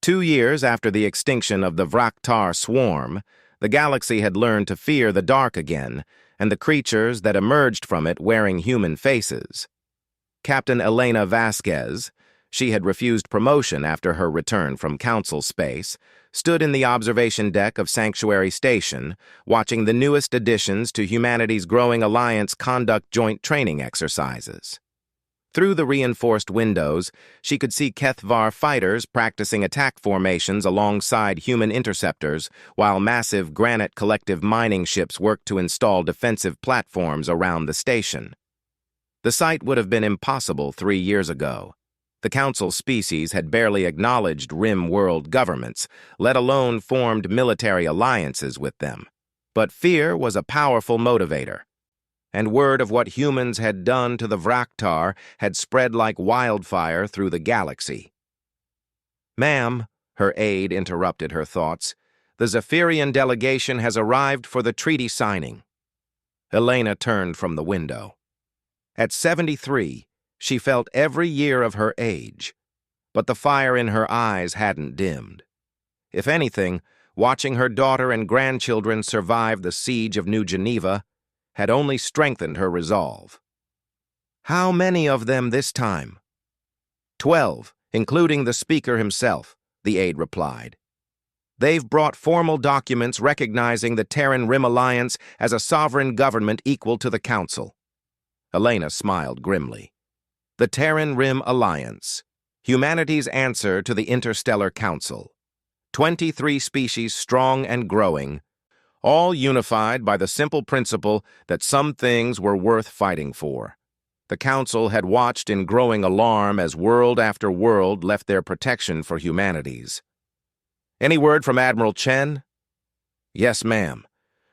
2 years after the extinction of the Vraktar swarm, the galaxy had learned to fear the dark again, and the creatures that emerged from it wearing human faces. Captain Elena Vasquez, she had refused promotion after her return from Council space, stood in the observation deck of Sanctuary Station, watching the newest additions to humanity's growing alliance conduct joint training exercises. Through the reinforced windows, she could see Kethvar fighters practicing attack formations alongside human interceptors, while massive granite collective mining ships worked to install defensive platforms around the station. The sight would have been impossible 3 years ago. The Council species had barely acknowledged Rim world governments, let alone formed military alliances with them. But fear was a powerful motivator, and word of what humans had done to the Vraktar had spread like wildfire through the galaxy. "Ma'am," her aide interrupted her thoughts, "the Zephyrian delegation has arrived for the treaty signing." Elena turned from the window. At 73, she felt every year of her age, but the fire in her eyes hadn't dimmed. If anything, watching her daughter and grandchildren survive the siege of New Geneva had only strengthened her resolve. "How many of them this time?" 12, including the speaker himself, the aide replied. "They've brought formal documents recognizing the Terran Rim Alliance as a sovereign government equal to the Council." Elena smiled grimly. The Terran Rim Alliance, humanity's answer to the Interstellar Council. 23 species strong and growing, all unified by the simple principle that some things were worth fighting for. The Council had watched in growing alarm as world after world left their protection for humanities. "Any word from Admiral Chen?" "Yes, ma'am.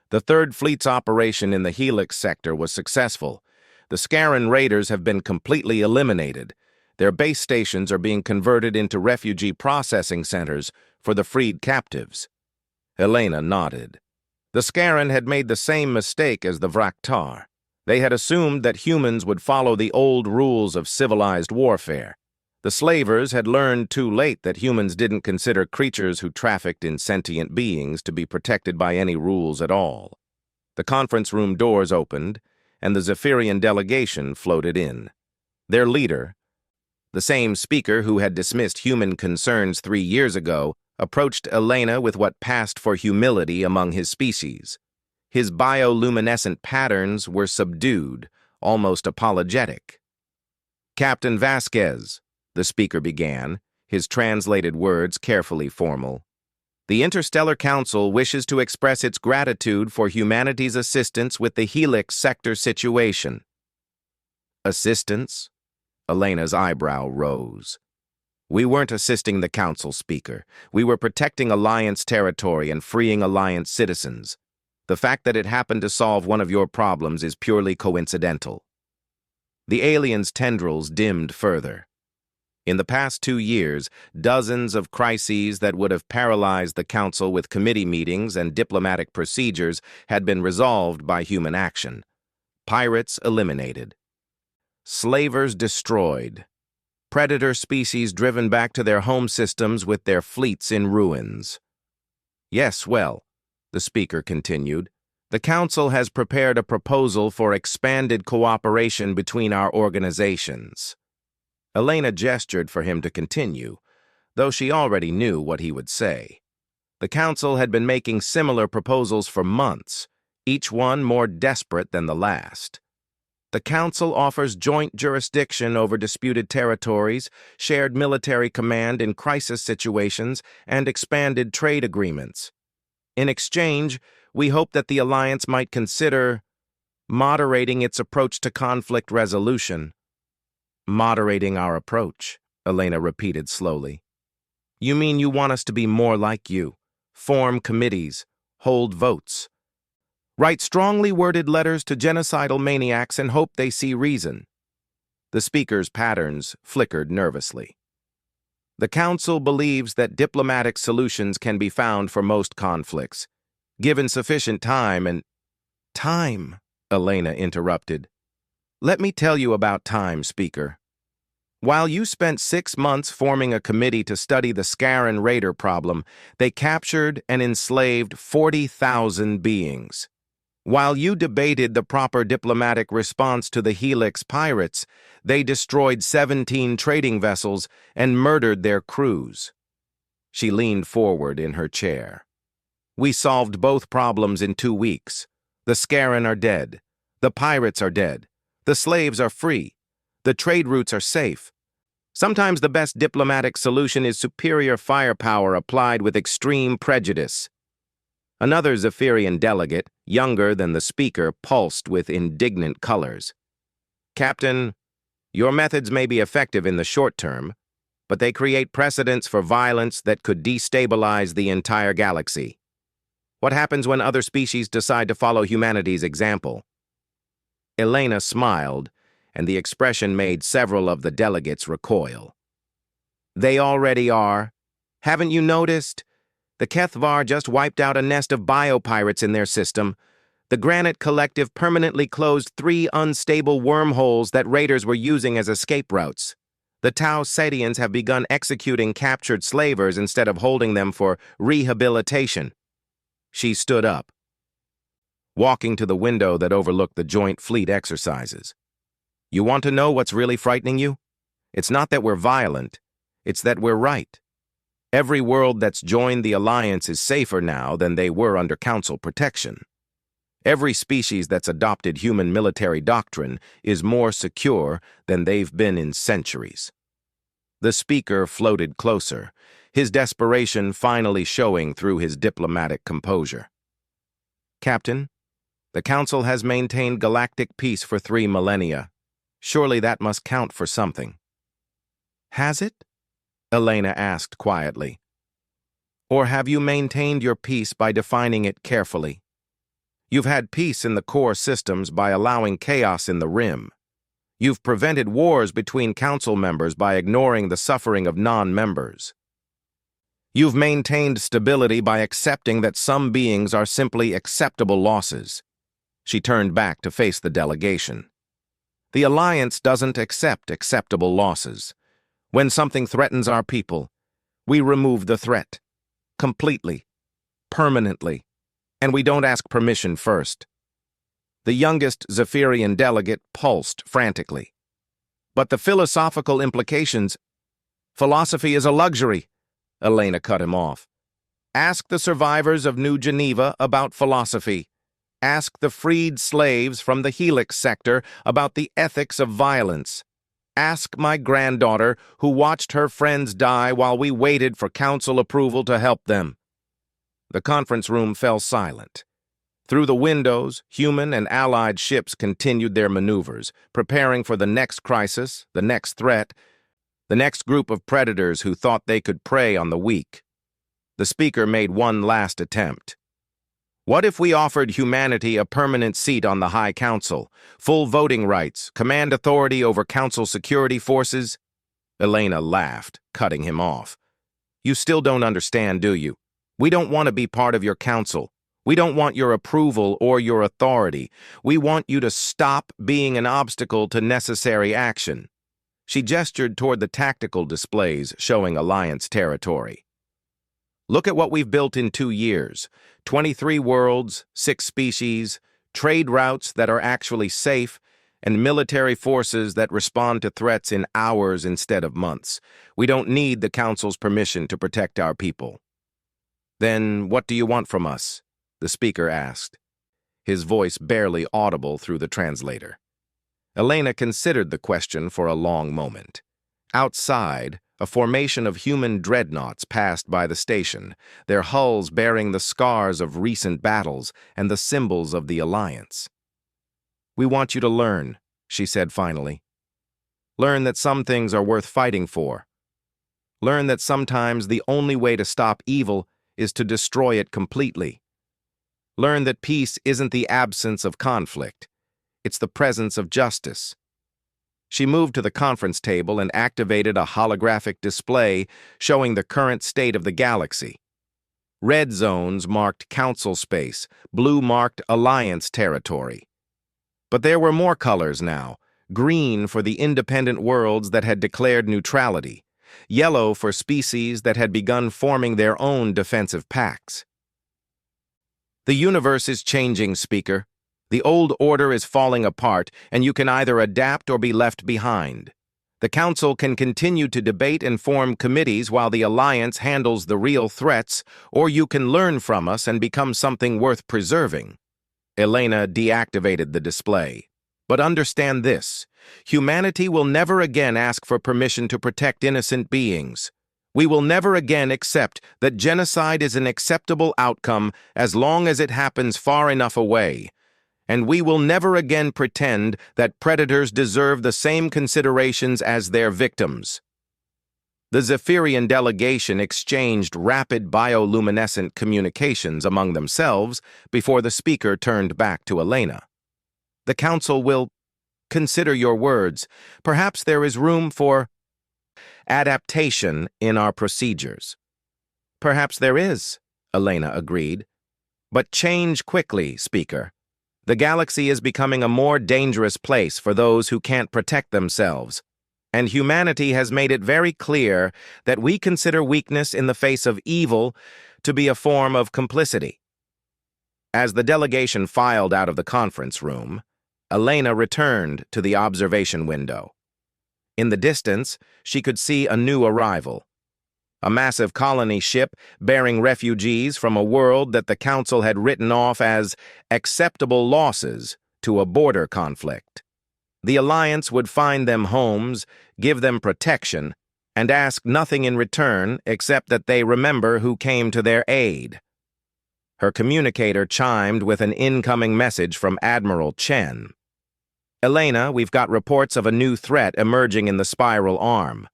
The Third Fleet's operation in the Helix sector was successful. The Scarran raiders have been completely eliminated. Their base stations are being converted into refugee processing centers for the freed captives." Elena nodded. The Scarran had made the same mistake as the Vraktar. They had assumed that humans would follow the old rules of civilized warfare. The slavers had learned too late that humans didn't consider creatures who trafficked in sentient beings to be protected by any rules at all. The conference room doors opened, and the Zephyrian delegation floated in. Their leader, the same speaker who had dismissed human concerns 3 years ago, approached Elena with what passed for humility among his species. His bioluminescent patterns were subdued, almost apologetic. "Captain Vasquez," the speaker began, his translated words carefully formal, "the Interstellar Council wishes to express its gratitude for humanity's assistance with the Helix sector situation." "Assistance?" Elena's eyebrow rose. "We weren't assisting the Council, speaker. We were protecting Alliance territory and freeing Alliance citizens. The fact that it happened to solve one of your problems is purely coincidental." The alien's tendrils dimmed further. In the past 2 years, dozens of crises that would have paralyzed the Council with committee meetings and diplomatic procedures had been resolved by human action. Pirates eliminated. Slavers destroyed. Predator species driven back to their home systems with their fleets in ruins. "Yes, well," the speaker continued, "the Council has prepared a proposal for expanded cooperation between our organizations." Elena gestured for him to continue, though she already knew what he would say. The Council had been making similar proposals for months, each one more desperate than the last. The Council offers joint jurisdiction over disputed territories, shared military command in crisis situations, and expanded trade agreements. In exchange, we hope that the Alliance might consider moderating its approach to conflict resolution. "Moderating our approach," Elena repeated slowly. "You mean you want us to be more like you, form committees, hold votes, write strongly worded letters to genocidal maniacs and hope they see reason?" The speaker's patterns flickered nervously. "The Council believes that diplomatic solutions can be found for most conflicts, given sufficient time and—" "Time," Elena interrupted. "Let me tell you about time, speaker. While you spent 6 months forming a committee to study the Scarran Raider problem, they captured and enslaved 40,000 beings. While you debated the proper diplomatic response to the Helix pirates, they destroyed 17 trading vessels and murdered their crews. She leaned forward in her chair. We solved both problems in 2 weeks. The Scarran are dead. The pirates are dead. The slaves are free. The trade routes are safe. Sometimes the best diplomatic solution is superior firepower applied with extreme prejudice. Another Zephyrian delegate, younger than the speaker, pulsed with indignant colors. Captain, your methods may be effective in the short term, but they create precedents for violence that could destabilize the entire galaxy. What happens when other species decide to follow humanity's example? Elena smiled, and the expression made several of the delegates recoil. They already are. Haven't you noticed? The Kethvar just wiped out a nest of biopirates in their system. The Granite Collective permanently closed 3 unstable wormholes that raiders were using as escape routes. The Tau Sedians have begun executing captured slavers instead of holding them for rehabilitation. She stood up, walking to the window that overlooked the joint fleet exercises. You want to know what's really frightening you? It's not that we're violent, it's that we're right. Every world that's joined the Alliance is safer now than they were under Council protection. Every species that's adopted human military doctrine is more secure than they've been in centuries. The speaker floated closer, his desperation finally showing through his diplomatic composure. Captain, the Council has maintained galactic peace for 3 millennia. Surely that must count for something. Has it? Elena asked quietly. Or have you maintained your peace by defining it carefully? You've had peace in the core systems by allowing chaos in the rim. You've prevented wars between Council members by ignoring the suffering of non-members. You've maintained stability by accepting that some beings are simply acceptable losses. She turned back to face the delegation. The Alliance doesn't accept acceptable losses. When something threatens our people, we remove the threat. Completely. Permanently. And we don't ask permission first. The youngest Zephyrian delegate pulsed frantically. But the philosophical implications... Philosophy is a luxury, Elena cut him off. Ask the survivors of New Geneva about philosophy. Ask the freed slaves from the Helix sector about the ethics of violence. Ask my granddaughter, who watched her friends die while we waited for Council approval to help them. The conference room fell silent. Through the windows, human and allied ships continued their maneuvers, preparing for the next crisis, the next threat, the next group of predators who thought they could prey on the weak. The speaker made one last attempt. What if we offered humanity a permanent seat on the High Council, full voting rights, command authority over Council security forces? Elena laughed, cutting him off. You still don't understand, do you? We don't want to be part of your Council. We don't want your approval or your authority. We want you to stop being an obstacle to necessary action. She gestured toward the tactical displays showing Alliance territory. Look at what we've built in 2 years. 23 worlds, 6 species, trade routes that are actually safe, and military forces that respond to threats in hours instead of months. We don't need the Council's permission to protect our people. Then what do you want from us? The speaker asked, his voice barely audible through the translator. Elena considered the question for a long moment. Outside, a formation of human dreadnoughts passed by the station, their hulls bearing the scars of recent battles and the symbols of the Alliance. We want you to learn, she said finally. Learn that some things are worth fighting for. Learn that sometimes the only way to stop evil is to destroy it completely. Learn that peace isn't the absence of conflict. It's the presence of justice. She moved to the conference table and activated a holographic display showing the current state of the galaxy. Red zones marked Council space, blue marked Alliance territory. But there were more colors now, green for the independent worlds that had declared neutrality, yellow for species that had begun forming their own defensive pacts. The universe is changing, Speaker. The old order is falling apart, and you can either adapt or be left behind. The Council can continue to debate and form committees while the Alliance handles the real threats, or you can learn from us and become something worth preserving. Elena deactivated the display. But understand this: humanity will never again ask for permission to protect innocent beings. We will never again accept that genocide is an acceptable outcome as long as it happens far enough away. And we will never again pretend that predators deserve the same considerations as their victims. The Zephyrian delegation exchanged rapid bioluminescent communications among themselves before the speaker turned back to Elena. The Council will consider your words. Perhaps there is room for adaptation in our procedures. Perhaps there is, Elena agreed. But change quickly, Speaker. The galaxy is becoming a more dangerous place for those who can't protect themselves, and humanity has made it very clear that we consider weakness in the face of evil to be a form of complicity. As the delegation filed out of the conference room, Elena returned to the observation window. In the distance, she could see a new arrival. A massive colony ship bearing refugees from a world that the Council had written off as acceptable losses to a border conflict. The Alliance would find them homes, give them protection, and ask nothing in return except that they remember who came to their aid. Her communicator chimed with an incoming message from Admiral Chen. Elena, we've got reports of a new threat emerging in the spiral arm.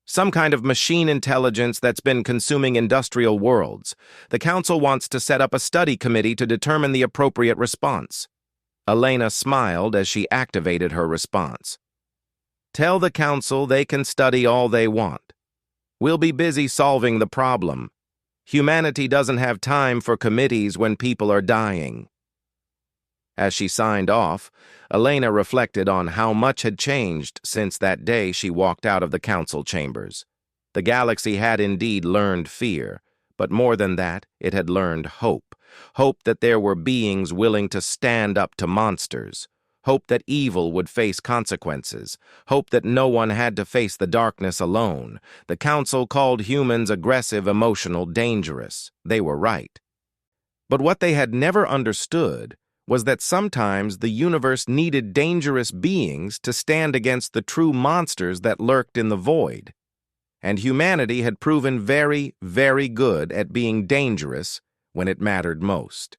Some kind of machine intelligence that's been consuming industrial worlds. The Council wants to set up a study committee to determine the appropriate response. Elena smiled as she activated her response. Tell the Council they can study all they want. We'll be busy solving the problem. Humanity doesn't have time for committees when people are dying. As she signed off, Elena reflected on how much had changed since that day she walked out of the Council chambers. The galaxy had indeed learned fear, but more than that, it had learned hope. Hope that there were beings willing to stand up to monsters. Hope that evil would face consequences. Hope that no one had to face the darkness alone. The Council called humans aggressive, emotional, dangerous. They were right. But what they had never understood was that sometimes the universe needed dangerous beings to stand against the true monsters that lurked in the void. And humanity had proven very, very good at being dangerous when it mattered most.